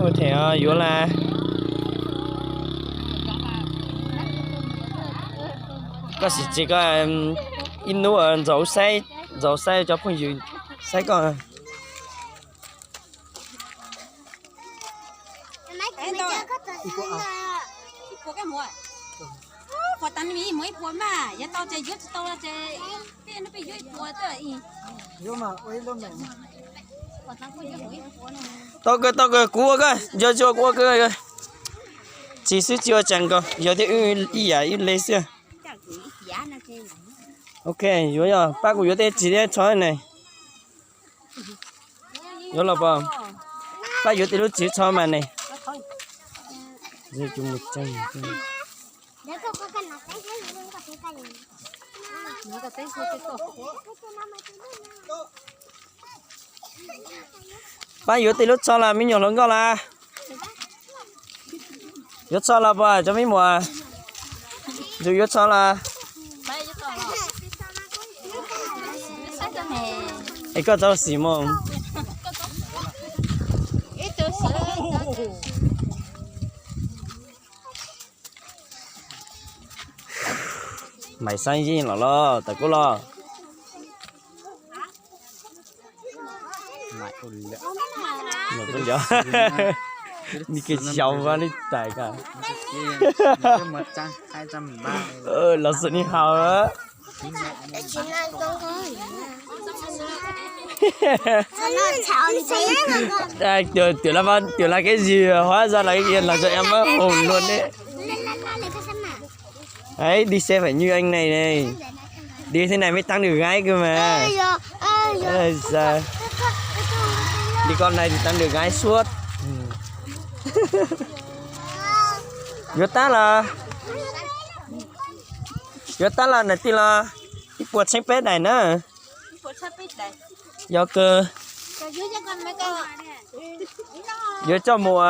hồi thể yếu là có chỉ có in nụ ở dầu xay cho phong dữ xay còn của tao mi mới của mà, giờ tao chơi dốt tao là chơi, cái nó bị dốt của tao ý. Dốt mà, ôi lắm này. tao cái cua cái, giờ cua cái, chỉ sử chưa chẳng có, giờ thì ý à ý lấy xưa. Ok, rồi ba của giờ thì chỉ để cho này, rồi là bao, ba giờ thì lúc chỉ cho mà này, giờ chúng 100. ba giờ thì lúc cho là mình nhỏ lớn có là giờ cho là bà cho mình mua giờ cho là cái có cho xí mà mày sang gì lo tại cô lo mà con gió đi cái giàu vào đi tại cả là sự đi hào đó tiểu là cái gì hóa ra là cái gì là cho em mất hồn luôn đấy. Đấy đi xe phải như anh này này, đi thế này mới tăng được gái cơ mà. Đi con này thì tăng được gái suốt. Yo ta là này thì là ít buộc xanh pet này nữa. Do cơ. Yo cho mùa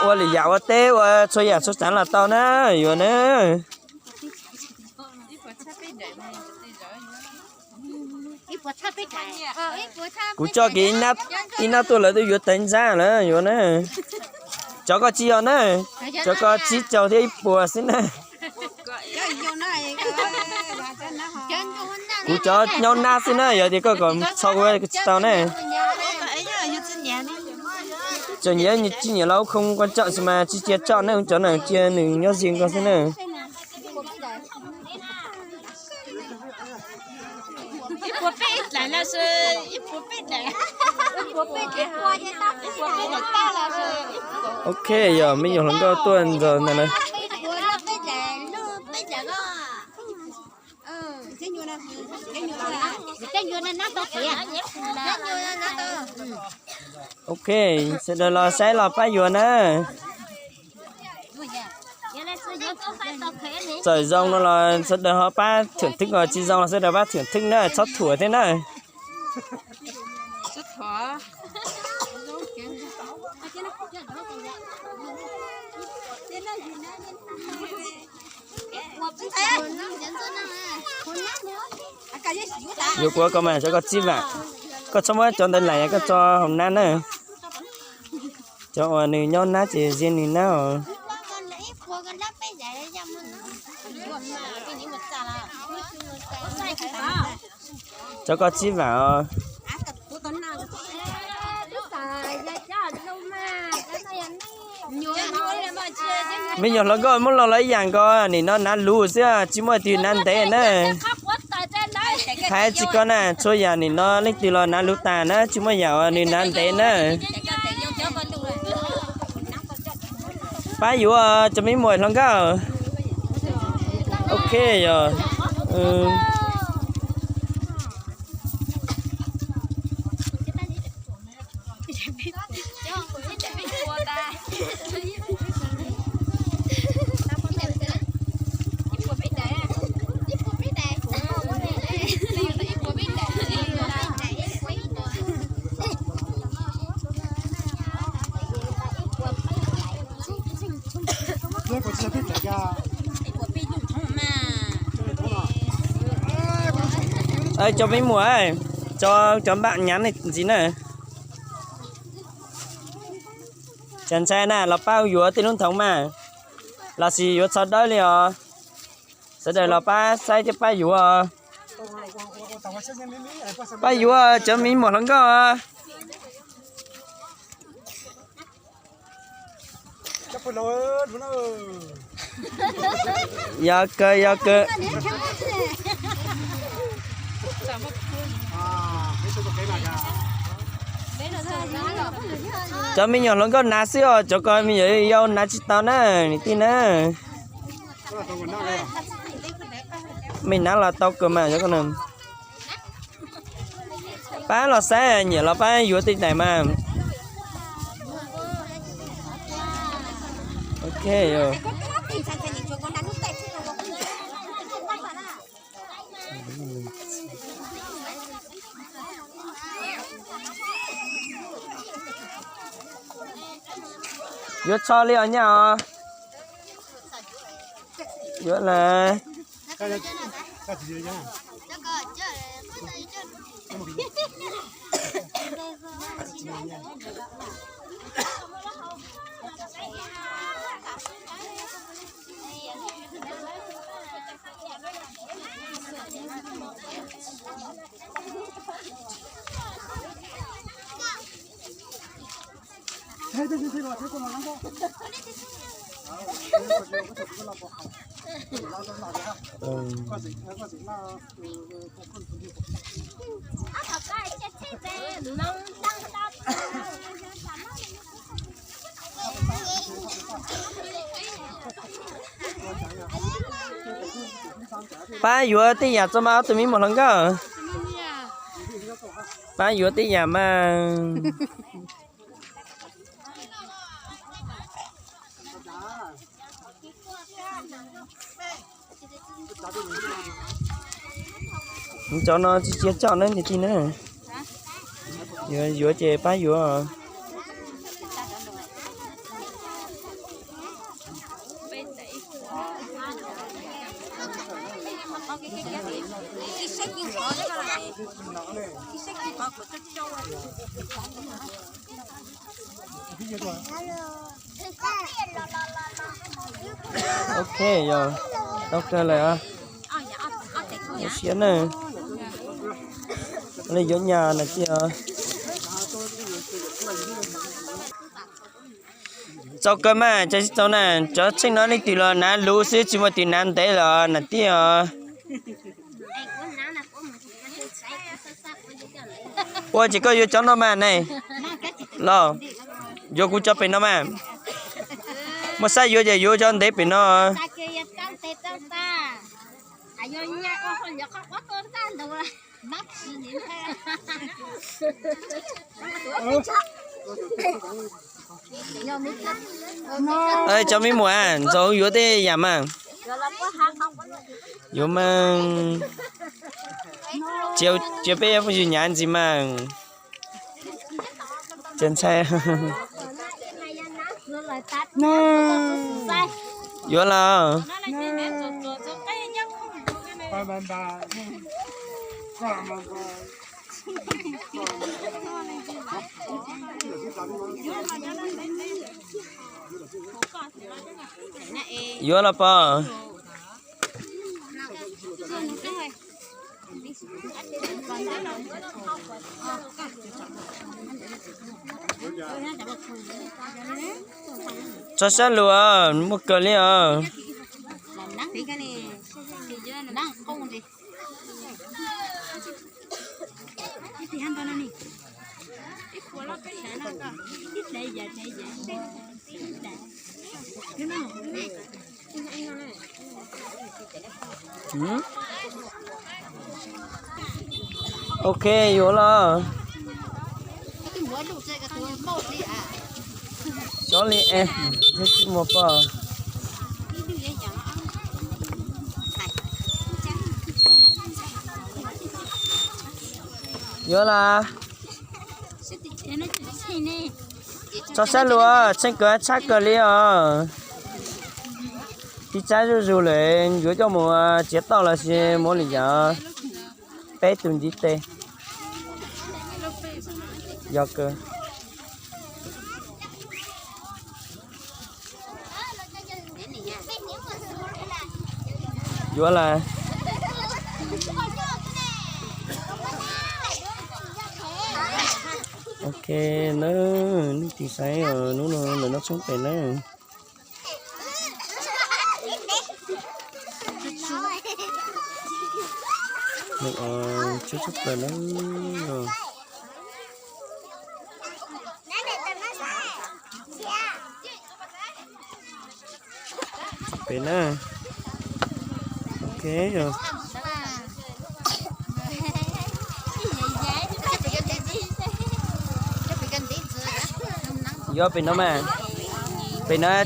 qua lì dạo ở té qua xoay giả số sản là tao nữa, rồi nữa. Cú cho cái inap tôi là tôi vừa tính ra nữa, rồi nữa. Cho có chi nữa, cho có chi cho thế bùa xin nè. Cú cho nhau na xin nè, giờ thì có còn sau cái tao nè. Cho nhớ như chi nhiều lâu không quan trọng mà chi chia chọn nữa, cho nào chia đừng nhớ riêng con xin nè. Lại là sự ít bố biết này, ít bố biết cái hoa vậy ta, ít bố biết ta là sự. Ok giờ mình dùng lần đầu tuần rồi này này. Ok sẽ đợi lo sẽ lo phải vừa nữa. Trời rong nó là sẽ đợi họ ba thưởng thức rồi chi rong là sẽ đợi ba thưởng thức nữa chót thủa thế này. Dù của con mà sẽ có chi vả, có cho mới cho tên này có cho hồng nan nữa, cho nữ nhon ná chỉ riêng nữ nào. Cho có chi vả. Bây giờ nó có muốn lấy vàng coi, thì nó nán lú xíu, chỉ mới tiền nán té nữa. Hai chỉ con nè, cho giờ thì nó lấy tiền lo nán lú tà nữa, chỉ mới giàu thì nán té nữa. Phải vụ cho mấy mồi lắm cơ. Ok rồi. Ơi cho mấy mùa ơi, cho bạn nhắn này gì nữa. chẳng sai nè là bao dúa thì luôn thống mà là gì dúa sau đó liền sau đó là ba sai cho ba dúa ba dúa cho mình một lần cơ giờ cơ cho mình nhỏ lần cơ nát xíu cho coi mình giờ yêu nát chỉ tao nè tin nè mình nát là tao cơ mà cho con nè ba là xe nhiều là ba vừa tin này mà ok rồi vừa cho liền nhau vừa là ba vừa tí nhà cho máu tụi mình một lần cơ ba vừa tí nhà mà cho nó chia chọn lên thì tin nữa vừa chè ba vừa ok rồi ok lại à xiên này lấy vô nhà này kia cho cơ mà cho này cho chính nó đi từ là nãy lú xí chỉ một từ nãy đấy là nãy kia ủa chỉ có vô cho nó mà này lo vô cũng cho bên nó mà mà sao vô giờ vô cho anh để bên nó ơi cho mấy mùa à rồi vô thế giảm à vô mà chiều bé không chịu nhàn gì mà chân xe vô là vô là pa cho sát luôn một cờ liền ok vô lo cho li em thích một bò vô là cho xe lúa trên cửa chắc cửa li đi trái rồi lên vô cho mùa chết tao là gì mỗi lần giờ bé tuần đi tê do cơ Vô là ok nó thì sai rồi nó xuống tiền nữa được chút rồi nó rồi bên nữa ok rồi vô bên nó mà bên nó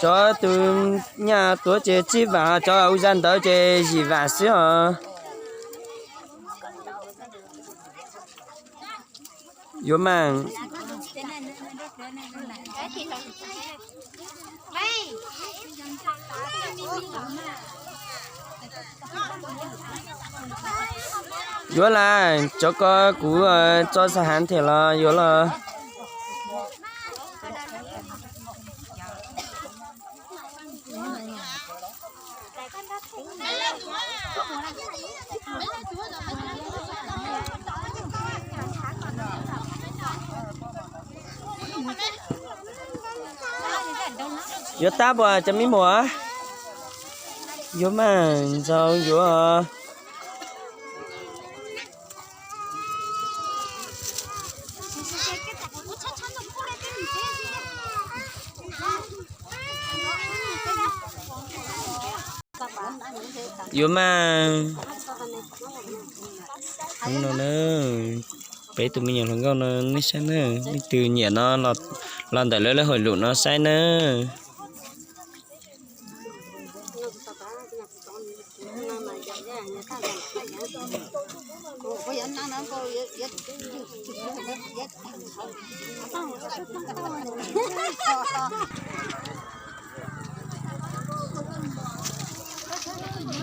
cho từ nhà tuổi trẻ chi và cho ông dân tới chơi gì và xíu hả vô mang vô là cho có cú cho xã hán thì là vô là vô táp à chấm mí mùa vô mà sao vô à vô mà không đâu nữa bé tụi mình nhận thằng con nó sai nữa đi từ nhẹ nó lọt lần tại lấy hồi lụt nó sai nữa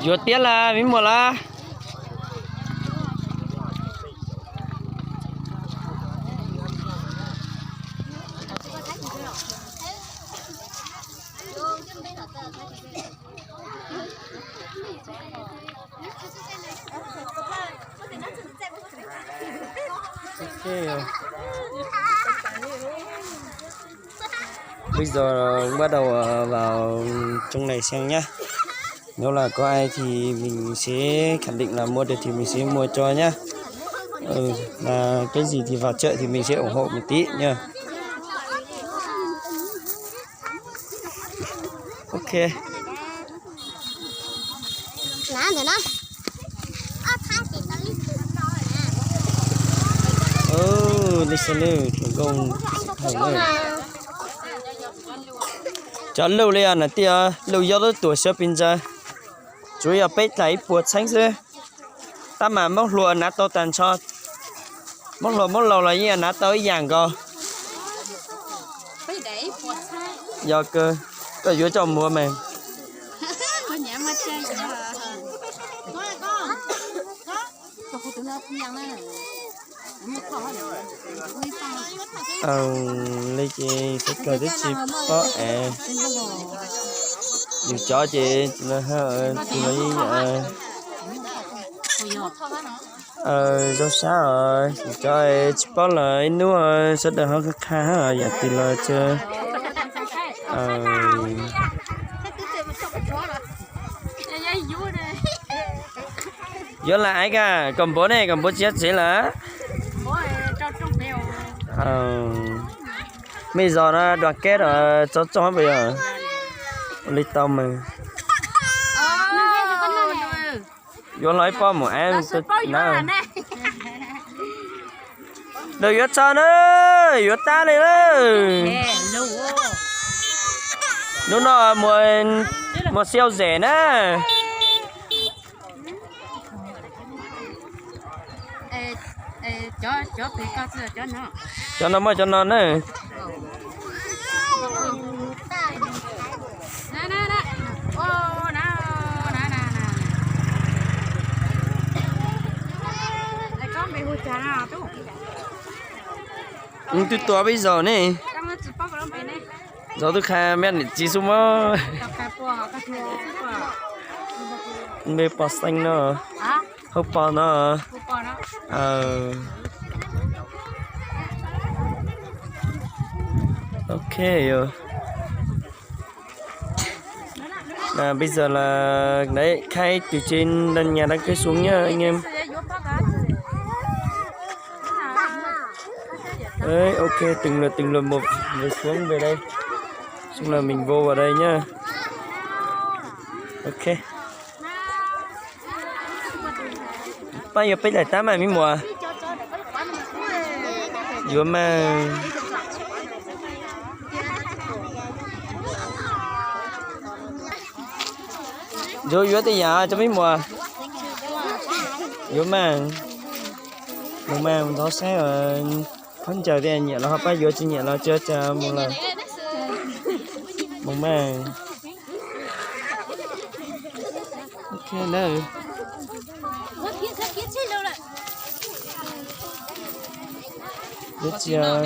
vô tiếc là mình mua là bây giờ bắt đầu vào trong này xem nhá. Nếu là có ai thì mình sẽ khẳng định là mua được thì mình sẽ mua cho nhá. Là cái gì thì vào chợ thì mình sẽ ủng hộ một tí nha. Ok. Đi xem nữa, thành công cho lâu lên là tia lâu giờ đó tuổi sắp bình giờ chủ yếu bé thấy buồn sáng chứ ta mà móc lúa nát tao tàn cho móc lúa là như nát tao vàng co giờ cơ có giữa trong mua mà lấy chị sẽ coi cái chip có nhiều chó chị nó chị nói do sao rồi cho chip có lại nữa sẽ được hơn khá rồi giờ thì là chưa vô là ai cả cầm bố này cầm bố chết sẽ là bây giờ nó đoàn kết ở cho bây giờ lấy tôm mà vô lấy po một em nào được vô cho nữa vô ta này nữa nó một siêu rẻ nữa cho nó nữa Tôi tua bây giờ nè. Đang nó chỉ bao vào bên này. Giờ tôi khai mẹ để chỉ số mà. Cà phê bò họ cà phê bò. Mẹ bò xanh nữa. À? Hộp bò nữa. Bò đó. Ok rồi. Bây giờ là đấy khai từ trên nền nhà đang cây xuống nhá anh em. Đấy ok từng lượt một rồi xuống về đây. Xong là mình vô vào đây nhá. Ok. Bây giờ lại tám mà mới mùa. Vừa mà vô tới giờ cho mấy mùa vô mà nó sẽ ở không chờ đi nhẹ nó phải vô chỉ nhẹ nó chưa chờ một lần một mà ok nữa biết chưa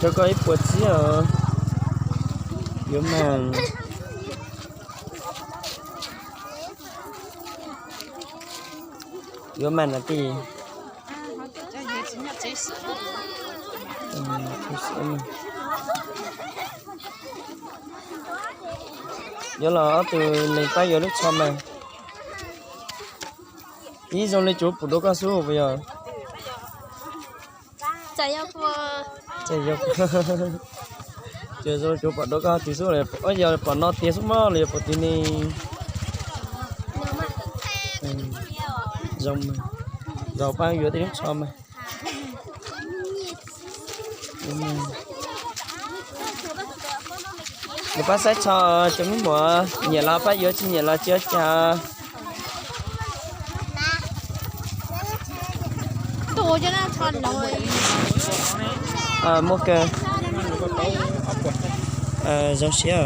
cho có ít bột xí ở vô mà vô mà là gì vô là từ này tay vô lúc xong mà ý trong này chỗ bột đỗ cao su bây giờ chạy vô chơi rồi chỗ bột đỗ cao thì số này bây giờ bột nó tiền số mà liền bột tiền này rồng rau bao nhiêu tiếng sau mà người ta sẽ cho mấy mùa nhà lo bao nhiêu chứ nhà lo chưa cho đồ cho nó tròn rồi mua cơ rau xía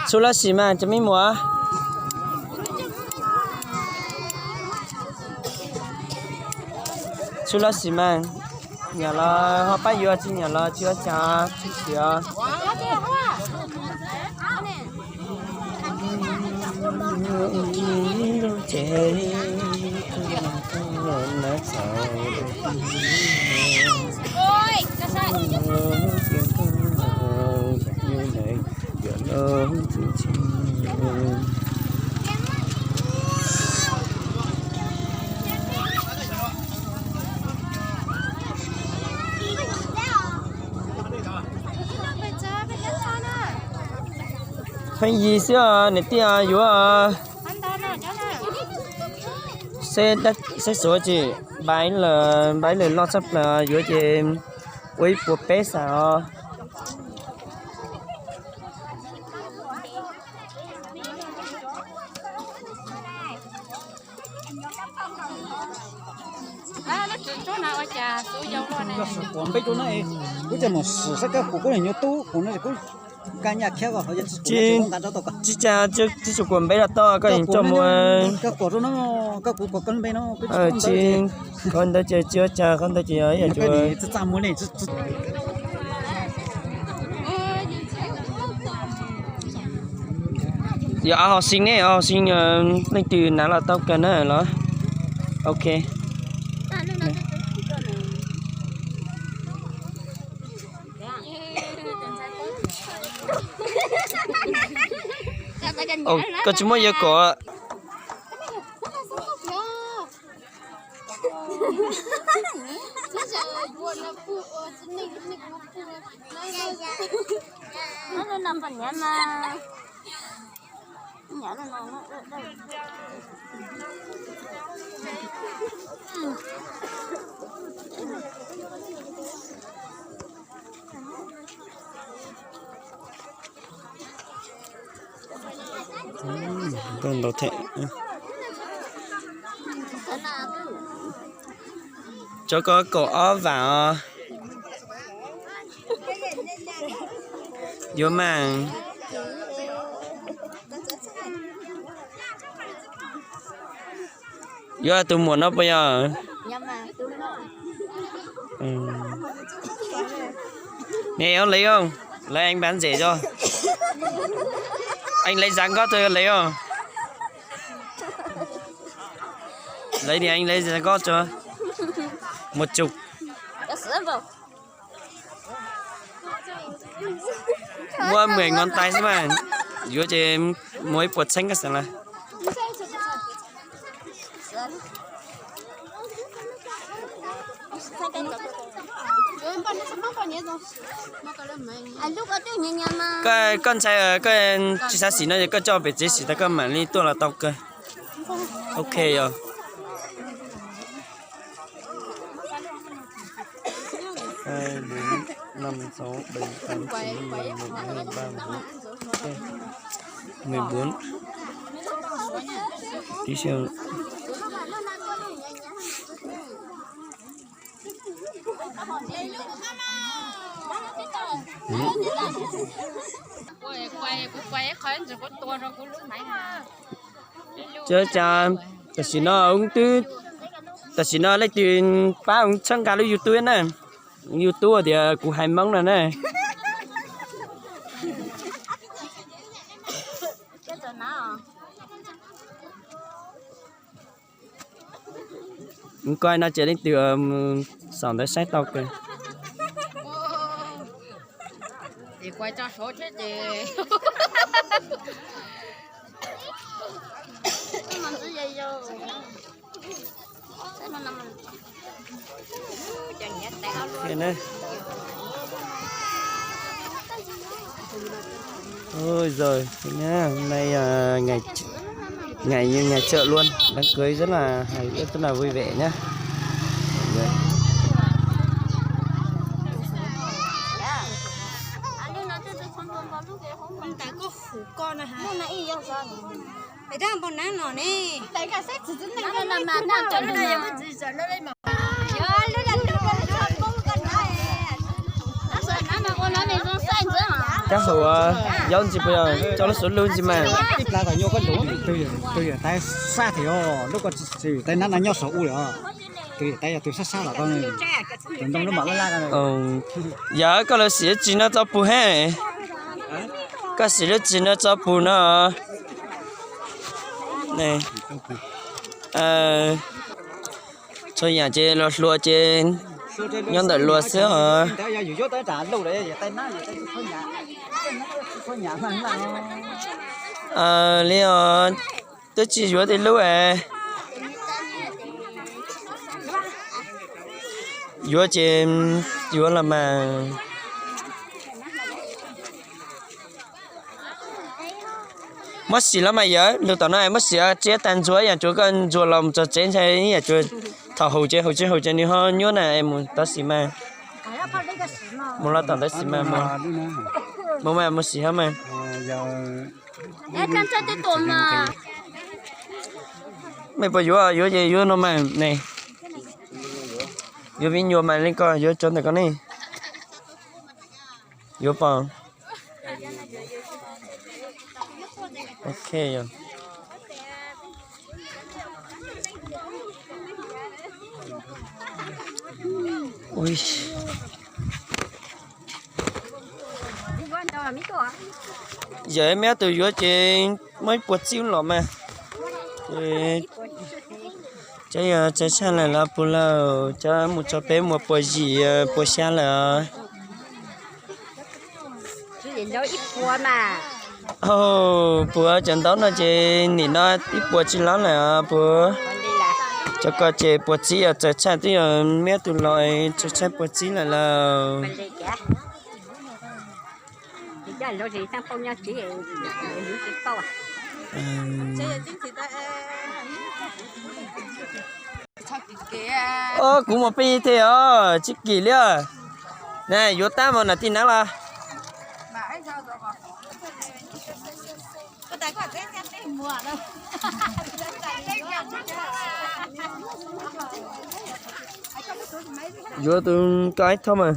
số là gì mà cho mấy mùa số là gì mà nhà là họ bắt vô chứ nhà là chưa cha chưa ôi cái sao phải gì xưa này tia vừa xe số chị bãi là lo sắp là vừa chị quấy buộc bé sao chỗ nào ở trà số dầu luôn này còn bây chỗ này cứ cho một số sách các cụ này nhớ tú cụ này cũng cả nhà khéo vào họ chỉ cha chỉ chụp quần bé là to cái hình cho mua các cụ nó các cụ có cân bé nó chỉ con đã chơi chưa cha con đã chơi ấy à cái này chỉ chăm muốn này giờ học sinh này học sinh lên từ nào là tao cần nữa đó ok có chúng mới giờ có nó nằm phần nhà mà nhà nó con đầu thẻ cho có cổ vào vô màng giờ tụi muốn nó bây giờ nè ông lấy không lấy anh bán rẻ cho anh lấy giá gót thôi lấy không lấy thì anh lấy giá gót cho 10. Mua 10 ngón tay xem mà dưới trên mỗi bột xanh cái sao là cái con trai cái chỉ sao xí nó cái cho bị chế xí ta cái mảng đi tôi là tao cơ ok rồi 2, 4, 5, 6, 7, 8, 9, 10, 11, 12, 13, 14 tí xem chơi cha ta chỉ nó ông tư ta chỉ nó lấy tiền ba ông chẳng cả lấy YouTube nè YouTube thì cũng hay mong là nè coi nó chơi đến từ sòng tới sách tao kìa thì quay cho số chứ gì cái này ôi rồi nhá hôm nay ngày như ngày chợ luôn đám cưới rất là hay rất là vui vẻ nhá con à hả? Để đang bọn nó nọ nè. Đấy cả sách chỉ dẫn này là mà đang chọn đây mà chỉ chọn đây mà. các hồ giống gì bây giờ cho nó xuống luôn gì mà ít là phải vô cái lúa tôi giờ tay xa thì lúc còn chỉ tay nó nhau sầu u rồi tôi tay tôi xa là con đừng đông nó mở ra rồi giờ có là xí chỉ nó cho bù hết cái xí nó chỉ nó cho bù nó này cho nhà chơi lúa trên nhân đợi lúa xíu hả liệu tôi chỉ vừa thì lúa vừa trên vừa là mà mất xí lắm mà giờ lúc đó này mất xí chế tan chuối nhà chuối con chuối lòng cho chén chơi nhà chuối thầu hậu chế đi ho nhớ này em muốn tao xí mà muốn là tao tao xí mà mà muốn xí hả mà Em đang chơi cái tuần mà. mày bây giờ vô gì vô nó mà này vô viên vô mà lên coi vô cho này con này vô bằng ok rồi ui giờ em bé từ vô trên mấy bột xíu lọ mà chơi xa là bù lâu cho một cho bé một bột gì bột xa là bùa trận đấu nó chơi nỉ nó ít bùa chỉ lắm là bùa cho coi chơi bùa chỉ ở chơi xa thì mẹ tụi loại chơi bùa chỉ là cũng một pi thế chỉ kỳ liêu này vô ta mà là tin nào là vô tôi cái thôi mà